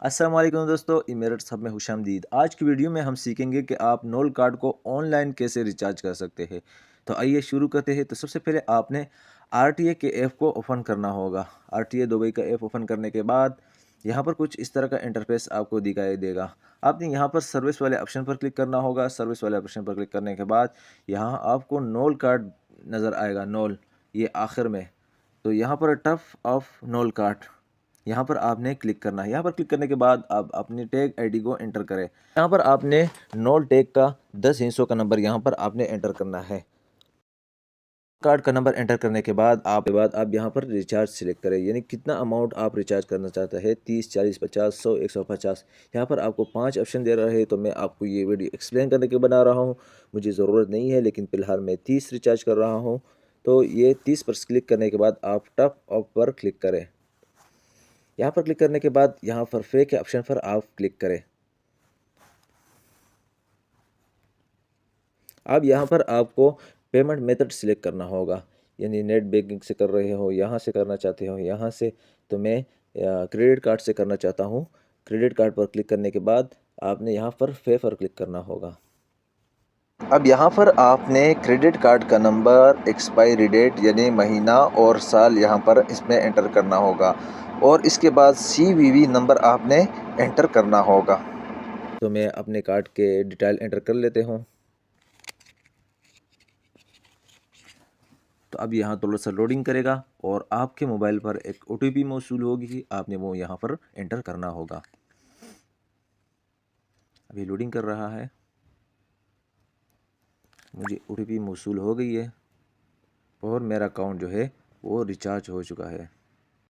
अस्सलाम वालेकुम दोस्तों, मेरठ सब में खुशामदीद। आज की वीडियो में हम सीखेंगे कि आप नोल कार्ड को ऑनलाइन कैसे रिचार्ज कर सकते हैं। तो आइए शुरू करते हैं। तो सबसे पहले आपने आरटीए के ऐप को ओपन करना होगा। आरटीए दुबई का ऐप ओपन करने के बाद यहाँ पर कुछ इस तरह का इंटरफेस आपको दिखाई देगा। आपने यहाँ पर सर्विस वाले ऑप्शन पर क्लिक करना होगा। सर्विस वाले ऑप्शन पर क्लिक करने के बाद यहाँ आपको नोल कार्ड नज़र आएगा, नोल, ये आखिर में। तो यहाँ पर टफ ऑफ नोल कार्ड, यहाँ पर आपने क्लिक करना है। यहाँ पर क्लिक करने के बाद आप अपनी टैग आईडी को एंटर करें। यहाँ पर आपने नोल टैग का 10 हिस्सों का नंबर यहाँ पर आपने एंटर करना है। कार्ड का नंबर एंटर करने के बाद आप यहाँ पर रिचार्ज सिलेक्ट करें, यानी कितना अमाउंट आप रिचार्ज करना चाहते हैं, 30, 40, 50, 100, 150। यहाँ पर आपको 5 ऑप्शन दे रहा है। तो मैं आपको ये वीडियो एक्सप्लेन करने के बना रहा हूँ, मुझे ज़रूरत नहीं है, लेकिन फ़िलहाल मैं 30 रिचार्ज कर रहा हूँ। तो ये 30 पर क्लिक करने के बाद आप टॉप अप पर क्लिक करें। यहाँ पर क्लिक करने के बाद यहाँ पर पे के ऑप्शन पर आप क्लिक करें। अब यहाँ पर आपको पेमेंट मेथड सिलेक्ट करना होगा, यानी नेट बैंकिंग से कर रहे हो, यहाँ से करना चाहते हो, यहाँ से। तो मैं क्रेडिट कार्ड से करना चाहता हूँ। क्रेडिट कार्ड पर क्लिक करने के बाद आपने यहाँ पर पे पर क्लिक करना होगा। अब यहाँ पर आपने क्रेडिट कार्ड का नंबर, एक्सपायरी डेट यानी महीना और साल यहाँ पर इसमें एंटर करना होगा, और इसके बाद सीवीवी नंबर आपने एंटर करना होगा। तो मैं अपने कार्ड के डिटेल एंटर कर लेते हूँ। तो अब यहाँ थोड़ा सा लोडिंग करेगा और आपके मोबाइल पर एक ओटीपी मौसूल होगी, आपने वो यहाँ पर एंटर करना होगा। अभी लोडिंग कर रहा है, मुझे ओटीपी मौसूल हो गई है और मेरा अकाउंट जो है वो रिचार्ज हो चुका है।